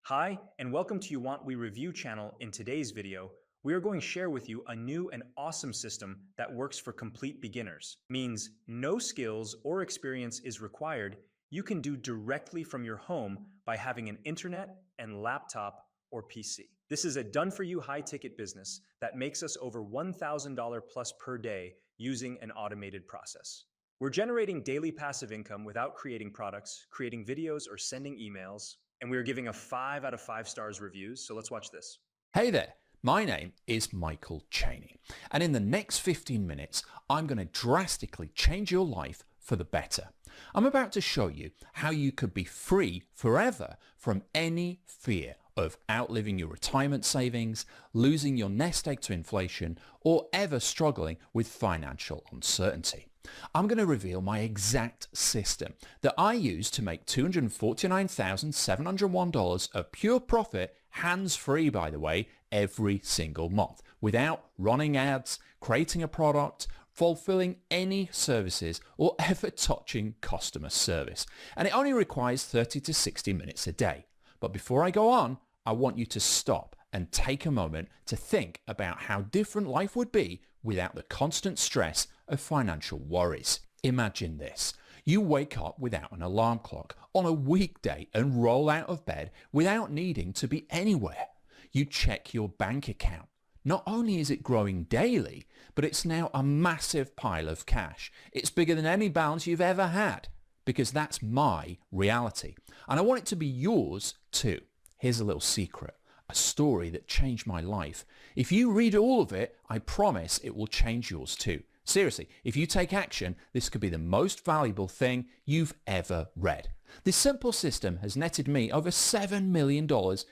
Hi, and welcome to You Want We Review channel. In today's video, we are going to share with you a new and awesome system that works for complete beginners. Means no skills or experience is required. You can do directly from your home by having an internet and laptop or PC. This is a done-for-you high-ticket business that makes us over $1,000 plus per day using an automated process. We're generating daily passive income without creating products, creating videos, or sending emails. And we are giving a 5 out of 5 stars reviews. So let's watch this. Hey there, my name is Michael Cheney, and in the next 15 minutes, I'm going to drastically change your life for the better. I'm about to show you how you could be free forever from any fear of outliving your retirement savings, losing your nest egg to inflation, or ever struggling with financial uncertainty. I'm going to reveal my exact system that I use to make $249,701 of pure profit, hands-free by the way, every single month, without running ads, creating a product, fulfilling any services, or ever touching customer service. And it only requires 30 to 60 minutes a day. But before I go on, I want you to stop and take a moment to think about how different life would be without the constant stress of financial worries. Imagine this. You wake up without an alarm clock on a weekday and roll out of bed without needing to be anywhere. You check your bank account. Not only is it growing daily, but it's now a massive pile of cash. It's bigger than any balance you've ever had, because that's my reality. And I want it to be yours too. Here's a little secret. A story that changed my life. If you read all of it, I promise it will change yours too. Seriously, if you take action, this could be the most valuable thing you've ever read. This simple system has netted me over $7 million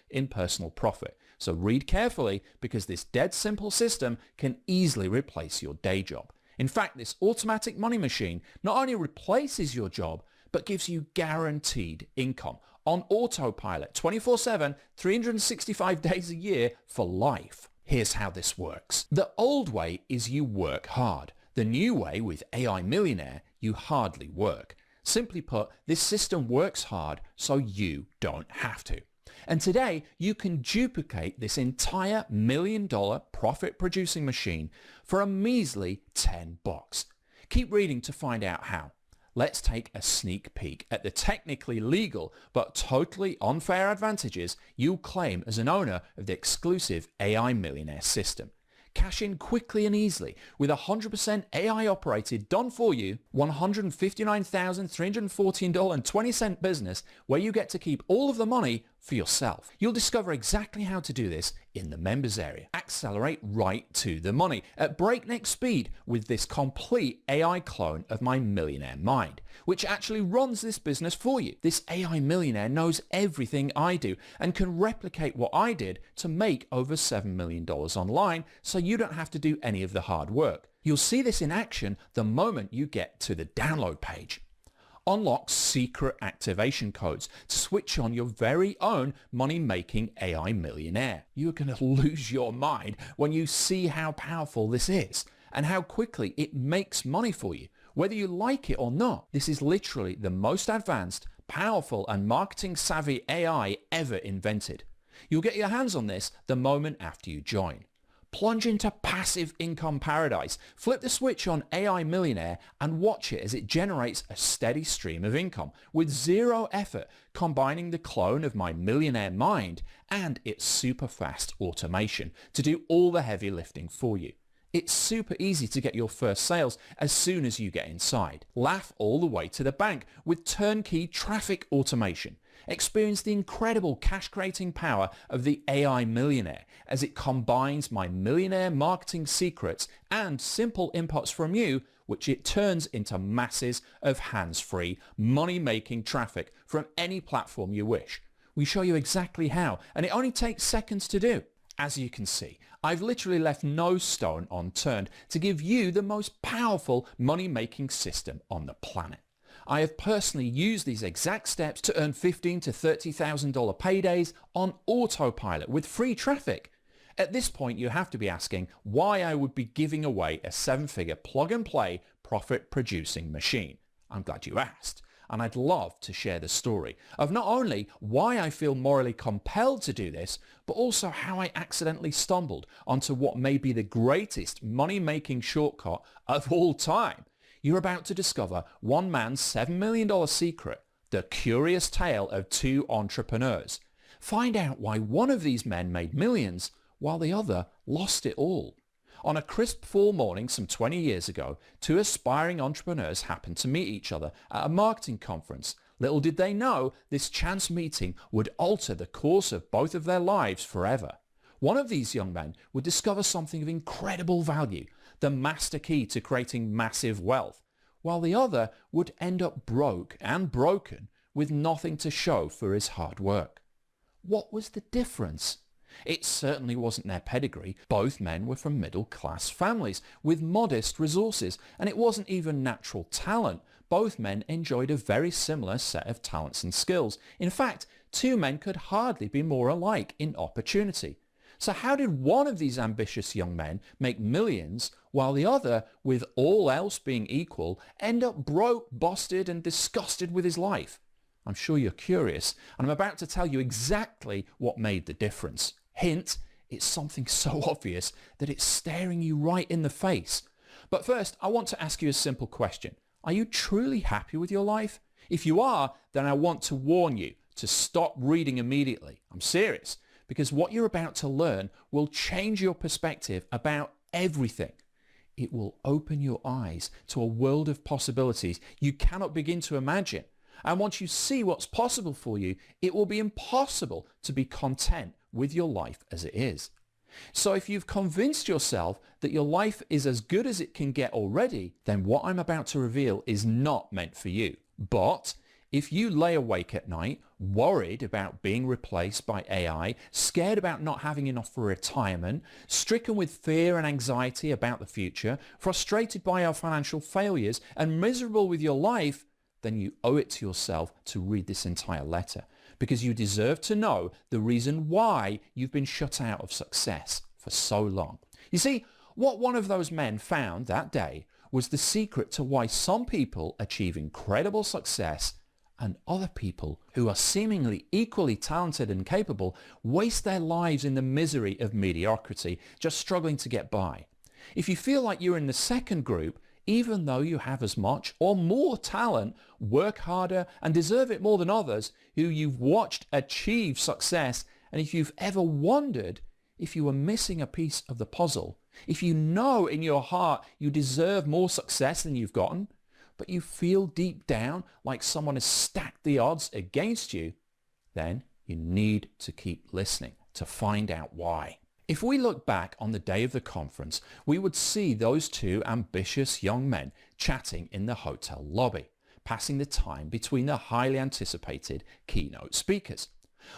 in personal profit. So read carefully, because this dead simple system can easily replace your day job. In fact, this automatic money machine not only replaces your job, but gives you guaranteed income on autopilot 24/7, 365 days a year for life. Here's how this works. The old way is you work hard. The new way with AI Millionaire, you hardly work. Simply put, this system works hard so you don't have to. And today, you can duplicate this entire $1 million profit-producing machine for a measly $10. Keep reading to find out how. Let's take a sneak peek at the technically legal but totally unfair advantages you'll claim as an owner of the exclusive AI Millionaire system. Cash in quickly and easily with 100% AI operated, done for you, $159,314.20 business where you get to keep all of the money for yourself. You'll discover exactly how to do this in the members area. Accelerate right to the money at breakneck speed with this complete AI clone of my millionaire mind, which actually runs this business for you. This AI millionaire knows everything I do and can replicate what I did to make over $7 million online, so you don't have to do any of the hard work. You'll see this in action the moment you get to the download page. Unlock secret activation codes to switch on your very own money-making AI millionaire. You're going to lose your mind when you see how powerful this is and how quickly it makes money for you, whether you like it or not. This is literally the most advanced, powerful, and marketing-savvy AI ever invented. You'll get your hands on this the moment after you join. Plunge into passive income paradise. Flip the switch on AI Millionaire and watch it as it generates a steady stream of income with zero effort, combining the clone of my millionaire mind and its super fast automation to do all the heavy lifting for you. It's super easy to get your first sales as soon as you get inside. Laugh all the way to the bank with turnkey traffic automation. Experience the incredible cash-creating power of the AI Millionaire as it combines my millionaire marketing secrets and simple inputs from you, which it turns into masses of hands-free, money-making traffic from any platform you wish. We show you exactly how, and it only takes seconds to do. As you can see, I've literally left no stone unturned to give you the most powerful money-making system on the planet. I have personally used these exact steps to earn $15,000 to $30,000 paydays on autopilot with free traffic. At this point, you have to be asking why I would be giving away a 7-figure plug-and-play profit-producing machine. I'm glad you asked. and I'd love to share the story of not only why I feel morally compelled to do this, but also how I accidentally stumbled onto what may be the greatest money-making shortcut of all time. You're about to discover one man's $7 million secret, the curious tale of two entrepreneurs. Find out why one of these men made millions while the other lost it all. On a crisp fall morning some 20 years ago, two aspiring entrepreneurs happened to meet each other at a marketing conference. Little did they know this chance meeting would alter the course of both of their lives forever. One of these young men would discover something of incredible value, the master key to creating massive wealth, while the other would end up broke and broken with nothing to show for his hard work. What was the difference? It certainly wasn't their pedigree. Both men were from middle-class families with modest resources, and it wasn't even natural talent. Both men enjoyed a very similar set of talents and skills. In fact, two men could hardly be more alike in opportunity. So how did one of these ambitious young men make millions while the other, with all else being equal, end up broke, busted, and disgusted with his life? I'm sure you're curious, and I'm about to tell you exactly what made the difference. Hint, it's something so obvious that it's staring you right in the face. But first, I want to ask you a simple question. Are you truly happy with your life? If you are, then I want to warn you to stop reading immediately. I'm serious, because what you're about to learn will change your perspective about everything. It will open your eyes to a world of possibilities you cannot begin to imagine. And once you see what's possible for you, it will be impossible to be content with your life as it is. So if you've convinced yourself that your life is as good as it can get already, then what I'm about to reveal is not meant for you. But if you lay awake at night, worried about being replaced by AI, scared about not having enough for retirement, stricken with fear and anxiety about the future, frustrated by our financial failures, and miserable with your life, then you owe it to yourself to read this entire letter, because you deserve to know the reason why you've been shut out of success for so long. You see, what one of those men found that day was the secret to why some people achieve incredible success and other people who are seemingly equally talented and capable waste their lives in the misery of mediocrity, just struggling to get by. If you feel like you're in the second group, even though you have as much or more talent, work harder, and deserve it more than others who you've watched achieve success, and if you've ever wondered if you were missing a piece of the puzzle, if you know in your heart you deserve more success than you've gotten, but you feel deep down like someone has stacked the odds against you, then you need to keep listening to find out why. If we look back on the day of the conference, we would see those two ambitious young men chatting in the hotel lobby, passing the time between the highly anticipated keynote speakers.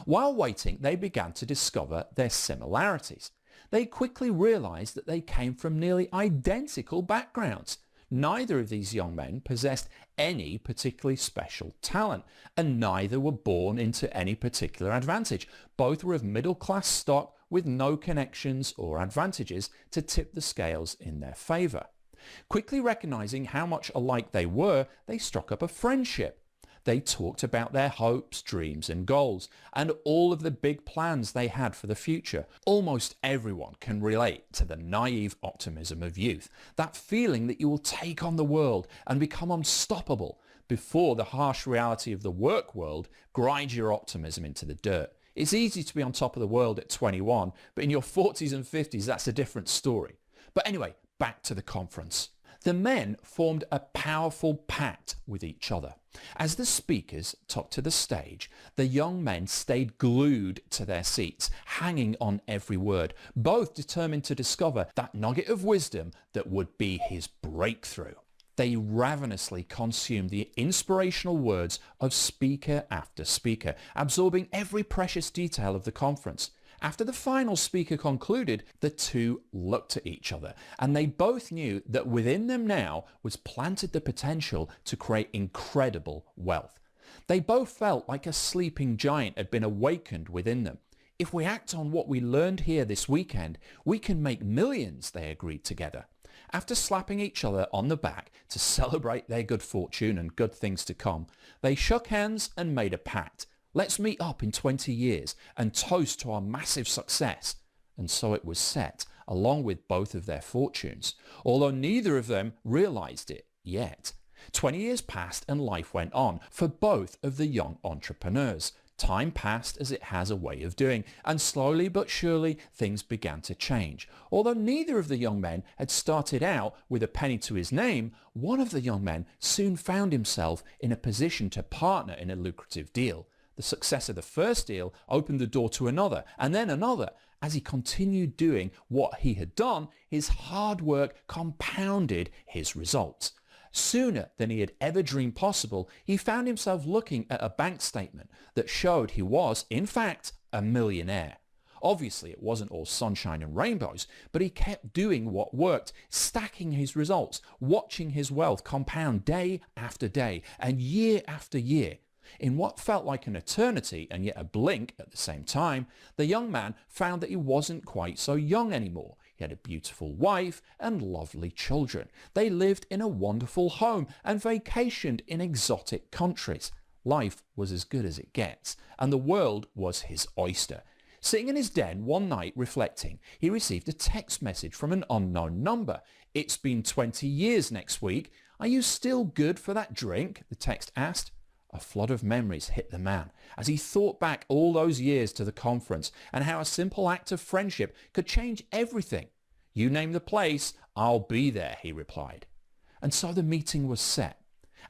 While waiting, they began to discover their similarities. They quickly realized that they came from nearly identical backgrounds. Neither of these young men possessed any particularly special talent, and neither were born into any particular advantage. Both were of middle-class stock with no connections or advantages to tip the scales in their favor. Quickly recognizing how much alike they were, they struck up a friendship. They talked about their hopes, dreams, and goals, and all of the big plans they had for the future. Almost everyone can relate to the naive optimism of youth, that feeling that you will take on the world and become unstoppable before the harsh reality of the work world grinds your optimism into the dirt. It's easy to be on top of the world at 21, but in your 40s and 50s, that's a different story. But anyway, back to the conference. The men formed a powerful pact with each other. As the speakers took to the stage, the young men stayed glued to their seats, hanging on every word, both determined to discover that nugget of wisdom that would be his breakthrough. They ravenously consumed the inspirational words of speaker after speaker, absorbing every precious detail of the conference. After the final speaker concluded, the two looked at each other, and they both knew that within them now was planted the potential to create incredible wealth. They both felt like a sleeping giant had been awakened within them. If we act on what we learned here this weekend, we can make millions, they agreed together. After slapping each other on the back to celebrate their good fortune and good things to come, they shook hands and made a pact. Let's meet up in 20 years and toast to our massive success. And so it was set, along with both of their fortunes, although neither of them realized it yet. 20 years passed and life went on for both of the young entrepreneurs. Time passed as it has a way of doing, and slowly but surely things began to change. Although neither of the young men had started out with a penny to his name, one of the young men soon found himself in a position to partner in a lucrative deal. The success of the first deal opened the door to another, and then another. As he continued doing what he had done, his hard work compounded his results. Sooner than he had ever dreamed possible, he found himself looking at a bank statement that showed he was, in fact, a millionaire. Obviously, it wasn't all sunshine and rainbows, but he kept doing what worked, stacking his results, watching his wealth compound day after day and year after year. In what felt like an eternity and yet a blink at the same time, the young man found that he wasn't quite so young anymore. He had a beautiful wife and lovely children. They lived in a wonderful home and vacationed in exotic countries. Life was as good as it gets, and the world was his oyster. Sitting in his den one night reflecting, he received a text message from an unknown number. "It's been 20 years next week. Are you still good for that drink?" the text asked. A flood of memories hit the man as he thought back all those years to the conference and how a simple act of friendship could change everything. "You name the place, I'll be there," he replied. And so the meeting was set.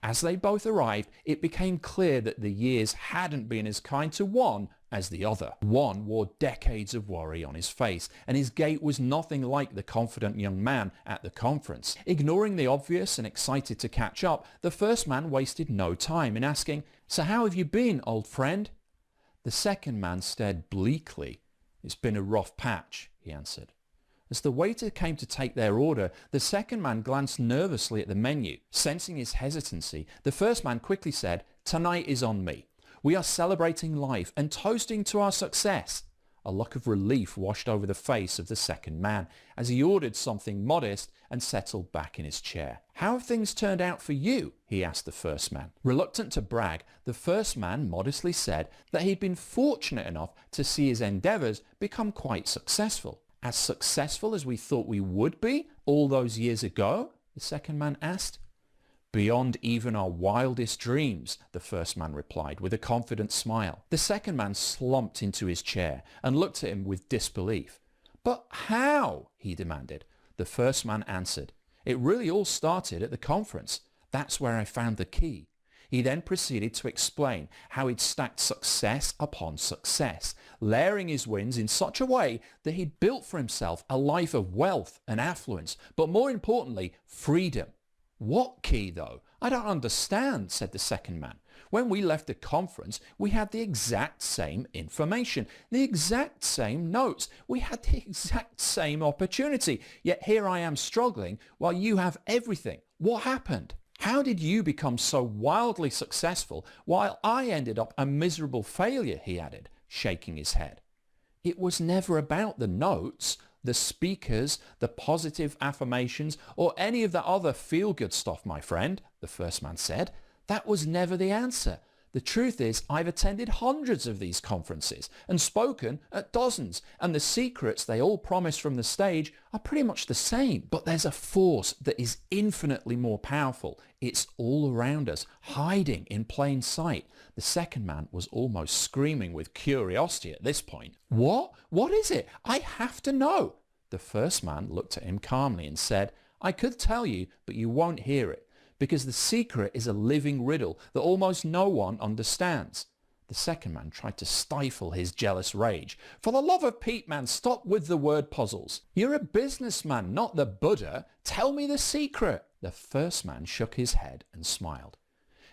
As they both arrived, it became clear that the years hadn't been as kind to one as the other. One wore decades of worry on his face, and his gait was nothing like the confident young man at the conference. Ignoring the obvious and excited to catch up, the first man wasted no time in asking, "So how have you been, old friend?" The second man stared bleakly. "It's been a rough patch," he answered. As the waiter came to take their order, the second man glanced nervously at the menu. Sensing his hesitancy, the first man quickly said, "Tonight is on me. We are celebrating life and toasting to our success." A look of relief washed over the face of the second man as he ordered something modest and settled back in his chair. "How have things turned out for you?" he asked the first man. Reluctant to brag, the first man modestly said that he'd been fortunate enough to see his endeavors become quite successful. "As successful as we thought we would be all those years ago?" the second man asked. "Beyond even our wildest dreams," the first man replied with a confident smile. The second man slumped into his chair and looked at him with disbelief. "But how?" he demanded. The first man answered, "It really all started at the conference. That's where I found the key." He then proceeded to explain how he'd stacked success upon success, layering his wins in such a way that he'd built for himself a life of wealth and affluence, but more importantly, freedom. "What key, though? I don't understand," said the second man. "When we left the conference, we had the exact same information, the exact same notes. We had the exact same opportunity. Yet here I am struggling while you have everything. What happened? How did you become so wildly successful while I ended up a miserable failure?" he added, shaking his head. "It was never about the notes, the speakers, the positive affirmations, or any of that other feel-good stuff, my friend," the first man said. "That was never the answer. The truth is, I've attended hundreds of these conferences and spoken at dozens, and the secrets they all promise from the stage are pretty much the same. But there's a force that is infinitely more powerful. It's all around us, hiding in plain sight." The second man was almost screaming with curiosity at this point. "What? What is it? I have to know." The first man looked at him calmly and said, "I could tell you, but you won't hear it, because the secret is a living riddle that almost no one understands." The second man tried to stifle his jealous rage. "For the love of Pete, man, stop with the word puzzles. You're a businessman, not the Buddha. Tell me the secret." The first man shook his head and smiled.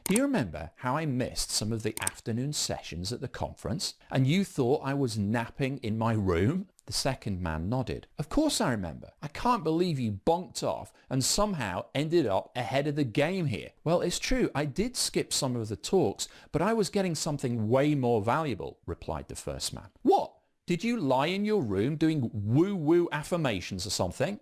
"Do you remember how I missed some of the afternoon sessions at the conference, and you thought I was napping in my room?" The second man nodded. "Of course I remember. I can't believe you bonked off and somehow ended up ahead of the game here." "Well, it's true, I did skip some of the talks, but I was getting something way more valuable," replied the first man. "What? Did you lie in your room doing woo-woo affirmations or something?"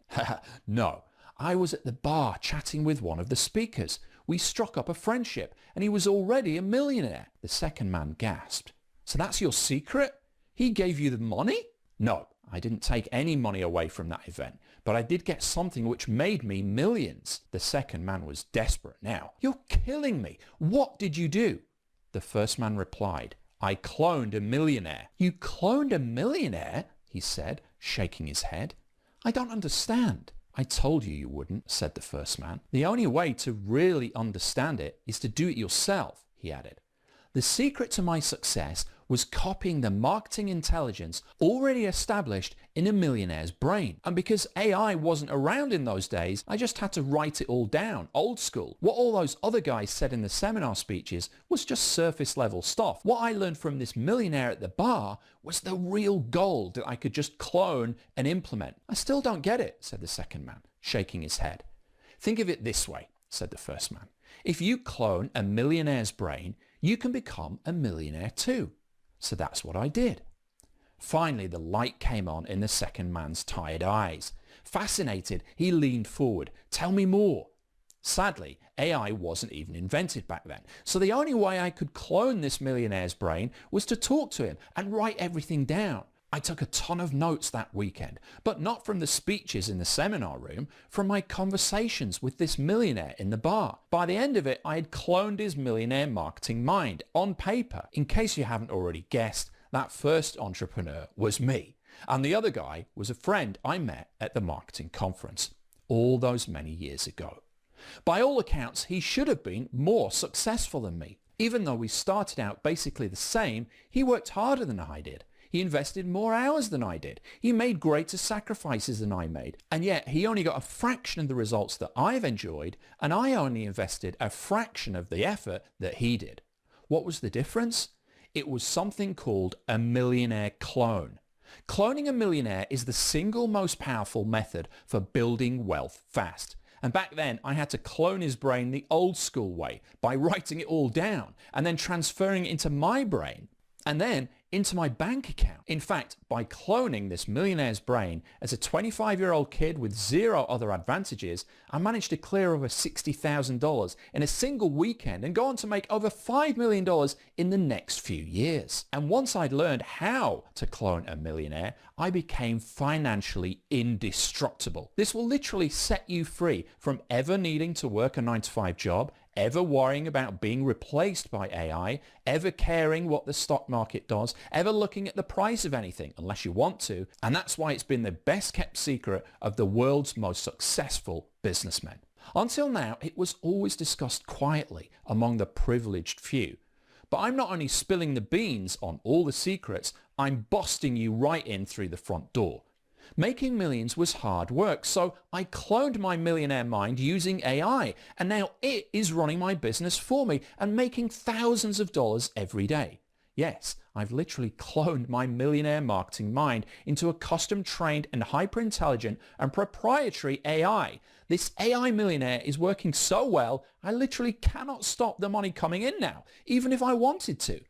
"No. I was at the bar chatting with one of the speakers. We struck up a friendship and he was already a millionaire. The second man gasped. So that's your secret? He gave you the money? No, I didn't take any money away from that event, but I did get something which made me millions. The second man was desperate now. You're killing me. What did you do? The first man replied, I cloned a millionaire. You cloned a millionaire? He said, shaking his head. I don't understand. I told you you wouldn't, said the first man. The only way to really understand it is to do it yourself, he added. The secret to my success was copying the marketing intelligence already established in a millionaire's brain. And because AI wasn't around in those days, I just had to write it all down, old school. What all those other guys said in the seminar speeches was just surface level stuff. What I learned from this millionaire at the bar was the real gold that I could just clone and implement. I still don't get it, said the second man, shaking his head. Think of it this way, said the first man. If you clone a millionaire's brain, you can become a millionaire too. So that's what I did. Finally, the light came on in the second man's tired eyes. Fascinated, he leaned forward. Tell me more. Sadly, AI wasn't even invented back then. So the only way I could clone this millionaire's brain was to talk to him and write everything down. I took a ton of notes that weekend, but not from the speeches in the seminar room, from my conversations with this millionaire in the bar. By the end of it, I had cloned his millionaire marketing mind on paper. In case you haven't already guessed, that first entrepreneur was me. And the other guy was a friend I met at the marketing conference all those many years ago. By all accounts, he should have been more successful than me. Even though we started out basically the same, he worked harder than I did. He invested more hours than I did. He made greater sacrifices than I made. And yet he only got a fraction of the results that I've enjoyed, and I only invested a fraction of the effort that he did. What was the difference? It was something called a millionaire clone. Cloning a millionaire is the single most powerful method for building wealth fast. And back then, I had to clone his brain the old school way by writing it all down and then transferring it into my brain and then into my bank account. In fact, by cloning this millionaire's brain as a 25-year-old kid with zero other advantages, I managed to clear over $60,000 in a single weekend and go on to make over $5 million in the next few years. And once I'd learned how to clone a millionaire, I became financially indestructible. This will literally set you free from ever needing to work a 9-to-5 job, ever worrying about being replaced by AI, ever caring what the stock market does, ever looking at the price of anything unless you want to. And that's why it's been the best kept secret of the world's most successful businessmen. Until now, it was always discussed quietly among the privileged few. But I'm not only spilling the beans on all the secrets, I'm busting you right in through the front door. Making millions was hard work, so I cloned my millionaire mind using AI, and now it is running my business for me and making thousands of dollars every day. Yes, I've literally cloned my millionaire marketing mind into a custom-trained and hyper-intelligent and proprietary AI. This AI millionaire is working so well, I literally cannot stop the money coming in now, even if I wanted to.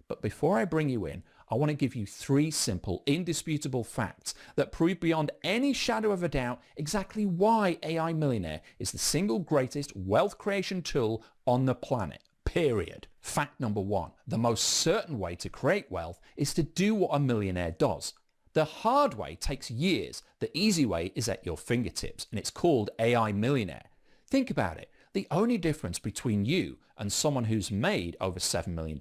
But before I bring you in, I want to give you 3 simple, indisputable facts that prove beyond any shadow of a doubt exactly why AI Millionaire is the single greatest wealth creation tool on the planet, period. Fact number 1, the most certain way to create wealth is to do what a millionaire does. The hard way takes years, the easy way is at your fingertips, and it's called AI Millionaire. Think about it. The only difference between you and someone who's made over $7 million,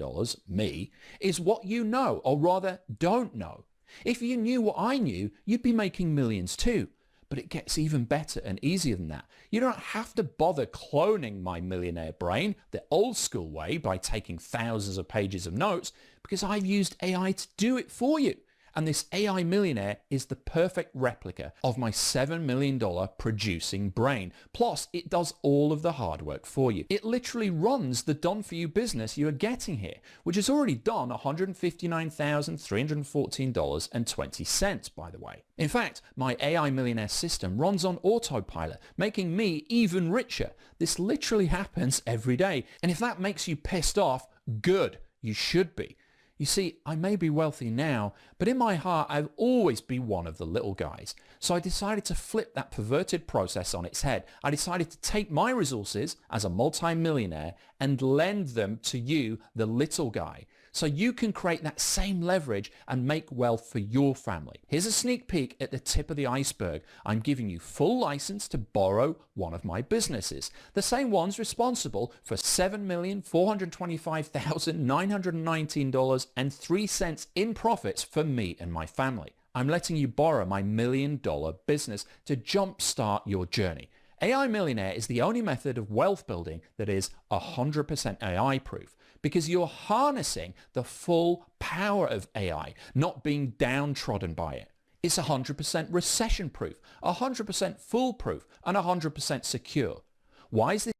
me, is what you know, or rather don't know. If you knew what I knew, you'd be making millions too. But it gets even better and easier than that. You don't have to bother cloning my millionaire brain the old school way by taking thousands of pages of notes, because I've used AI to do it for you. And this AI millionaire is the perfect replica of my $7 million producing brain. Plus, it does all of the hard work for you. It literally runs the done-for-you business you are getting here, which has already done $159,314.20, by the way. In fact, my AI millionaire system runs on autopilot, making me even richer. This literally happens every day. And if that makes you pissed off, good, you should be. You see, I may be wealthy now, but in my heart I've always been one of the little guys. So I decided to flip that perverted process on its head. I decided to take my resources as a multi-millionaire and lend them to you, the little guy, so you can create that same leverage and make wealth for your family. Here's a sneak peek at the tip of the iceberg. I'm giving you full license to borrow one of my businesses, the same ones responsible for $7,425,919.03 in profits for me and my family. I'm letting you borrow my $1 million business to jumpstart your journey. AI Millionaire is the only method of wealth building that is 100% AI proof, because you're harnessing the full power of AI, not being downtrodden by it. It's 100% recession proof, 100% foolproof, and 100% secure. Why is this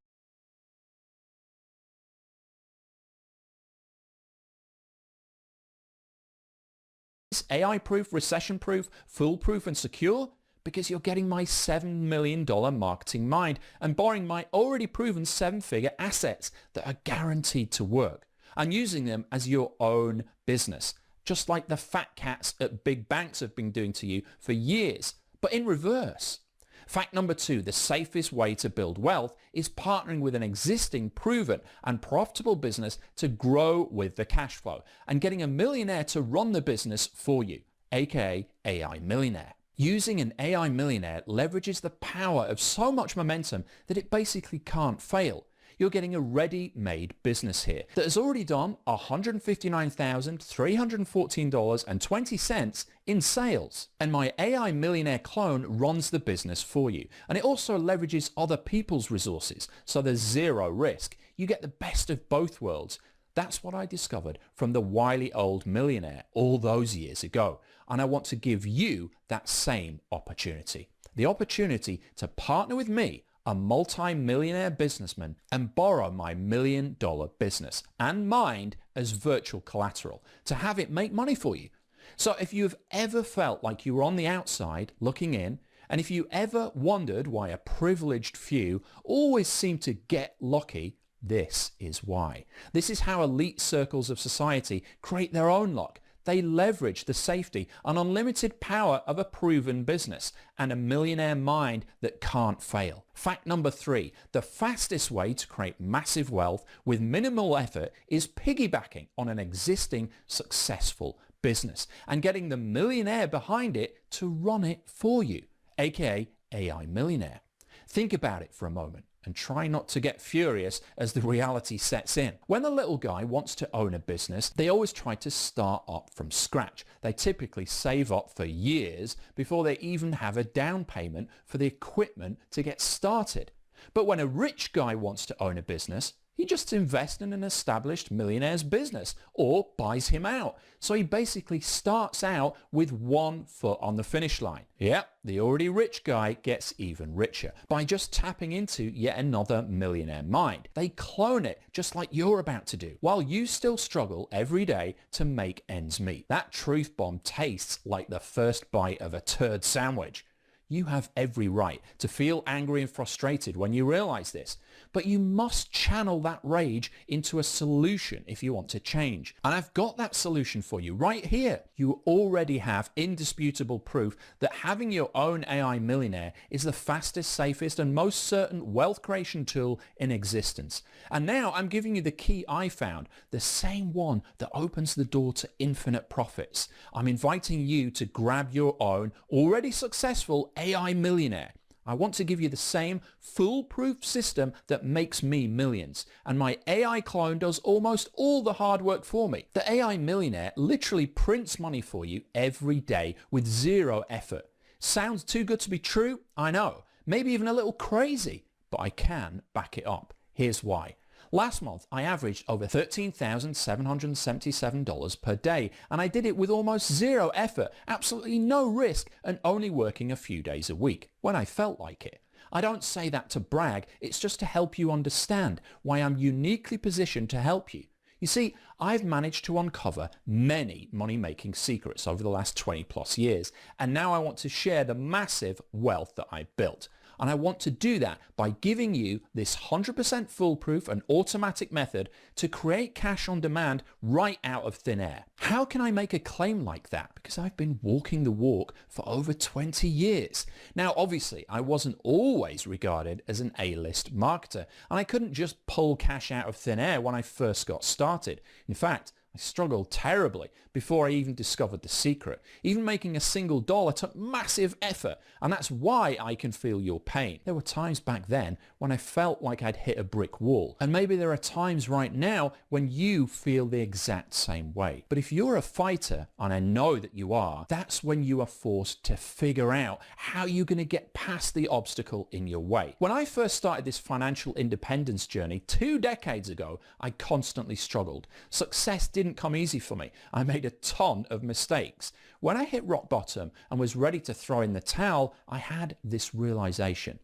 AI proof, recession proof, foolproof, and secure? Because you're getting my $7 million marketing mind and borrowing my already proven 7-figure assets that are guaranteed to work and using them as your own business, just like the fat cats at big banks have been doing to you for years, but in reverse. Fact number 2, the safest way to build wealth is partnering with an existing proven and profitable business to grow with the cash flow and getting a millionaire to run the business for you, aka AI Millionaire. Using an AI Millionaire leverages the power of so much momentum that it basically can't fail. You're getting a ready-made business here that has already done $159,314.20 in sales. And my AI Millionaire clone runs the business for you. And it also leverages other people's resources, so there's zero risk. You get the best of both worlds. That's what I discovered from the wily old millionaire all those years ago. And I want to give you that same opportunity. The opportunity to partner with me, a multi-millionaire businessman, and borrow my $1 million business and mind as virtual collateral to have it make money for you. So if you've ever felt like you were on the outside looking in, and if you ever wondered why a privileged few always seem to get lucky, this is why. This is how elite circles of society create their own luck. They leverage the safety and unlimited power of a proven business and a millionaire mind that can't fail. Fact number 3, the fastest way to create massive wealth with minimal effort is piggybacking on an existing successful business and getting the millionaire behind it to run it for you, aka AI Millionaire. Think about it for a moment and try not to get furious as the reality sets in. When a little guy wants to own a business, they always try to start up from scratch. They typically save up for years before they even have a down payment for the equipment to get started. But when a rich guy wants to own a business, he just invests in an established millionaire's business or buys him out. So he basically starts out with one foot on the finish line. Yep, the already rich guy gets even richer by just tapping into yet another millionaire mind. They clone it just like you're about to do, while you still struggle every day to make ends meet. That truth bomb tastes like the first bite of a turd sandwich. You have every right to feel angry and frustrated when you realize this, but you must channel that rage into a solution if you want to change. And I've got that solution for you right here. You already have indisputable proof that having your own AI Millionaire is the fastest, safest, and most certain wealth creation tool in existence. And now I'm giving you the key I found, the same one that opens the door to infinite profits. I'm inviting you to grab your own already successful AI Millionaire. I want to give you the same foolproof system that makes me millions. And my AI clone does almost all the hard work for me. The AI Millionaire literally prints money for you every day with zero effort. Sounds too good to be true? I know. Maybe even a little crazy. But I can back it up. Here's why. Last month, I averaged over $13,777 per day, and I did it with almost zero effort, absolutely no risk, and only working a few days a week, when I felt like it. I don't say that to brag, it's just to help you understand why I'm uniquely positioned to help you. You see, I've managed to uncover many money-making secrets over the last 20 plus years, and now I want to share the massive wealth that I built. And I want to do that by giving you this 100% foolproof and automatic method to create cash on demand right out of thin air. How can I make a claim like that? Because I've been walking the walk for over 20 years. Now, obviously, I wasn't always regarded as an A-list marketer, and I couldn't just pull cash out of thin air when I first got started. In fact, I struggled terribly before I even discovered the secret. Even making a single dollar took massive effort, and that's why I can feel your pain. There were times back then when I felt like I'd hit a brick wall, and maybe there are times right now when you feel the exact same way. But if you're a fighter, and I know that you are, that's when you are forced to figure out how you're going to get past the obstacle in your way. When I first started this financial independence journey 2 decades ago, I constantly struggled. Success didn't come easy for me. I made a ton of mistakes. When I hit rock bottom and was ready to throw in the towel, I had this realization.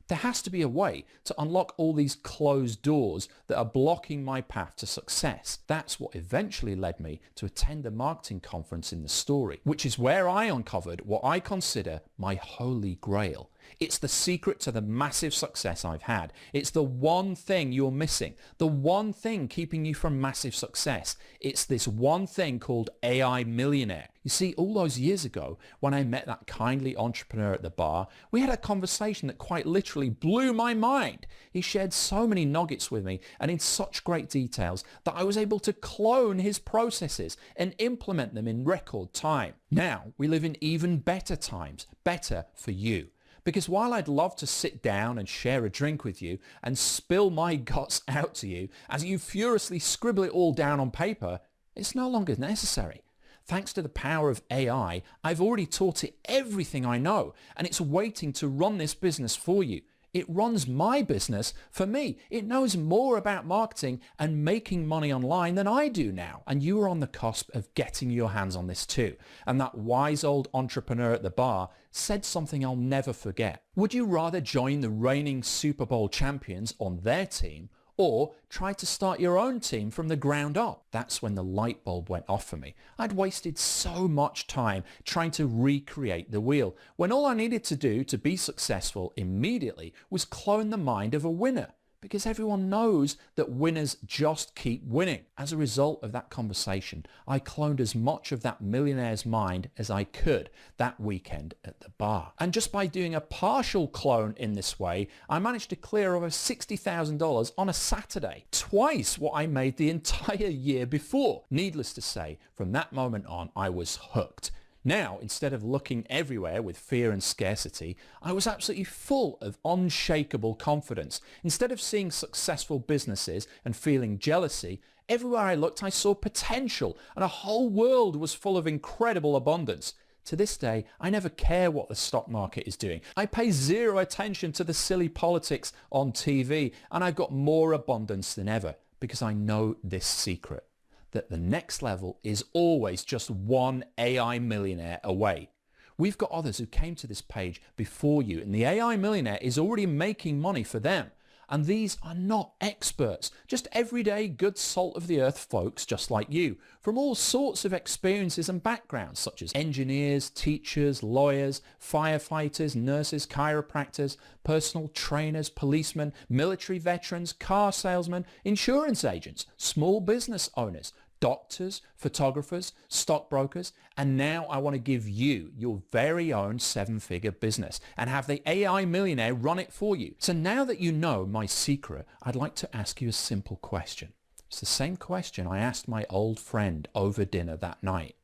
There has to be a way to unlock all these closed doors that are blocking my path to success. That's what eventually led me to attend the marketing conference in the story, which is where I uncovered what I consider my holy grail. It's the secret to the massive success I've had. It's the one thing you're missing, the one thing keeping you from massive success. It's this one thing called AI Millionaire. You see, all those years ago, when I met that kindly entrepreneur at the bar, we had a conversation that quite literally blew my mind. He shared so many nuggets with me and in such great details that I was able to clone his processes and implement them in record time. Now, we live in even better times, better for you. Because while I'd love to sit down and share a drink with you and spill my guts out to you as you furiously scribble it all down on paper, it's no longer necessary. Thanks to the power of AI, I've already taught it everything I know, and it's waiting to run this business for you. It runs my business for me. It knows more about marketing and making money online than I do now. And you are on the cusp of getting your hands on this too. And that wise old entrepreneur at the bar said something I'll never forget. Would you rather join the reigning Super Bowl champions on their team or try to start your own team from the ground up? That's when the light bulb went off for me. I'd wasted so much time trying to recreate the wheel, when all I needed to do to be successful immediately was clone the mind of a winner. Because everyone knows that winners just keep winning. As a result of that conversation, I cloned as much of that millionaire's mind as I could that weekend at the bar. And just by doing a partial clone in this way, I managed to clear over $60,000 on a Saturday, twice what I made the entire year before. Needless to say, from that moment on, I was hooked. Now, instead of looking everywhere with fear and scarcity, I was absolutely full of unshakable confidence. Instead of seeing successful businesses and feeling jealousy, everywhere I looked I saw potential, and a whole world was full of incredible abundance. To this day, I never care what the stock market is doing. I pay zero attention to the silly politics on TV, and I've got more abundance than ever because I know this secret, that the next level is always just one AI millionaire away. We've got others who came to this page before you, and the AI millionaire is already making money for them. And these are not experts, just everyday good salt of the earth folks just like you, from all sorts of experiences and backgrounds, such as engineers, teachers, lawyers, firefighters, nurses, chiropractors, personal trainers, policemen, military veterans, car salesmen, insurance agents, small business owners, doctors, photographers, stockbrokers, and now I want to give you your very own 7-figure business and have the AI millionaire run it for you. So now that you know my secret, I'd like to ask you a simple question. It's the same question I asked my old friend over dinner that night.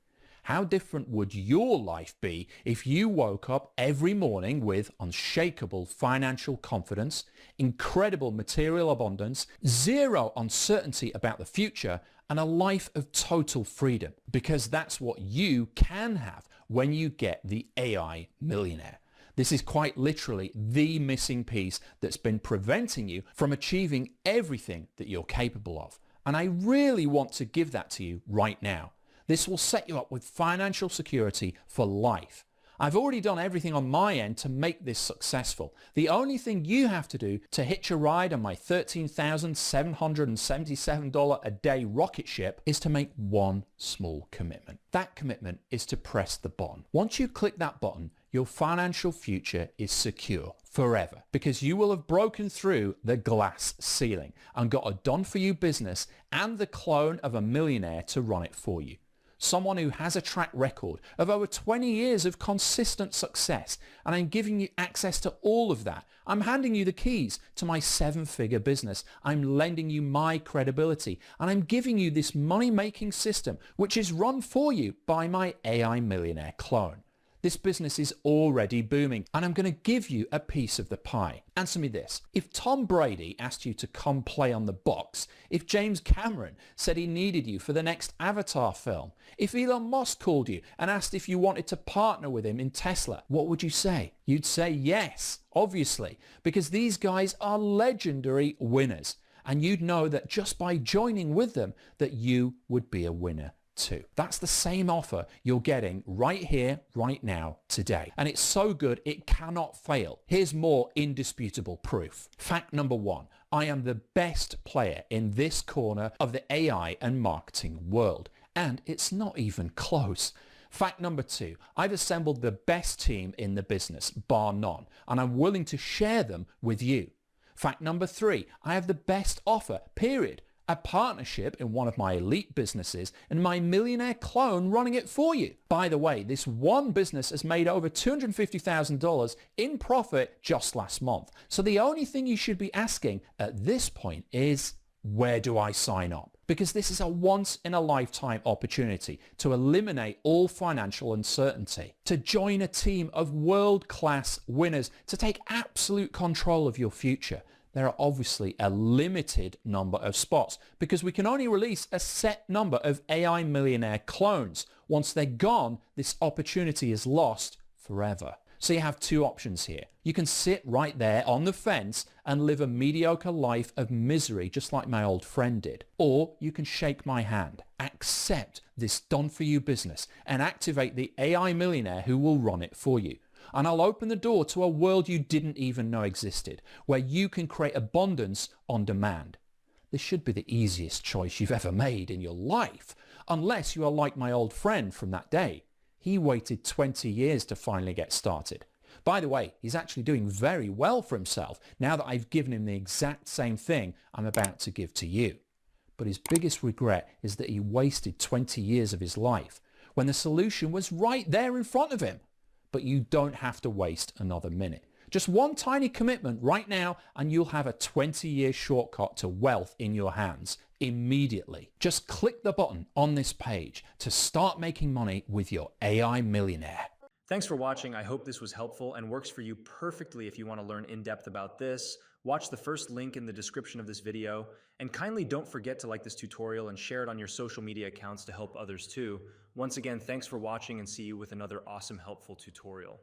How different would your life be if you woke up every morning with unshakable financial confidence, incredible material abundance, zero uncertainty about the future, and a life of total freedom? Because that's what you can have when you get the AI millionaire. This is quite literally the missing piece that's been preventing you from achieving everything that you're capable of. And I really want to give that to you right now. This will set you up with financial security for life. I've already done everything on my end to make this successful. The only thing you have to do to hitch a ride on my $13,777 a day rocket ship is to make one small commitment. That commitment is to press the button. Once you click that button, your financial future is secure forever, because you will have broken through the glass ceiling and got a done-for-you business and the clone of a millionaire to run it for you. Someone who has a track record of over 20 years of consistent success, and I'm giving you access to all of that. I'm handing you the keys to my 7-figure business. I'm lending you my credibility, and I'm giving you this money-making system which is run for you by my AI millionaire clone. This business is already booming, and I'm going to give you a piece of the pie. Answer me this. If Tom Brady asked you to come play on the box, if James Cameron said he needed you for the next Avatar film, if Elon Musk called you and asked if you wanted to partner with him in Tesla, what would you say? You'd say yes, obviously, because these guys are legendary winners, and you'd know that just by joining with them that you would be a winner too. That's the same offer you're getting right here, right now, today. And it's so good, it cannot fail. Here's more indisputable proof. Fact number 1, I am the best player in this corner of the AI and marketing world. And it's not even close. Fact number 2, I've assembled the best team in the business, bar none, and I'm willing to share them with you. Fact number 3, I have the best offer, period. A partnership in one of my elite businesses and my millionaire clone running it for you. By the way, this one business has made over $250,000 in profit just last month. So the only thing you should be asking at this point is, where do I sign up? Because this is a once-in-a-lifetime opportunity to eliminate all financial uncertainty, to join a team of world-class winners, to take absolute control of your future. There are obviously a limited number of spots because we can only release a set number of AI millionaire clones. Once they're gone, this opportunity is lost forever. So you have two options here. You can sit right there on the fence and live a mediocre life of misery just like my old friend did. Or you can shake my hand, accept this done-for-you business and activate the AI millionaire who will run it for you. And I'll open the door to a world you didn't even know existed, where you can create abundance on demand. This should be the easiest choice you've ever made in your life, unless you are like my old friend from that day. He waited 20 years to finally get started. By the way, he's actually doing very well for himself now that I've given him the exact same thing I'm about to give to you. But his biggest regret is that he wasted 20 years of his life when the solution was right there in front of him. But you don't have to waste another minute. Just one tiny commitment right now and you'll have a 20-year shortcut to wealth in your hands immediately. Just click the button on this page to start making money with your AI millionaire. Thanks for watching. I hope this was helpful and works for you perfectly if you want to learn in depth about this. Watch the first link in the description of this video, and kindly don't forget to like this tutorial and share it on your social media accounts to help others too. Once again, thanks for watching and see you with another awesome helpful tutorial.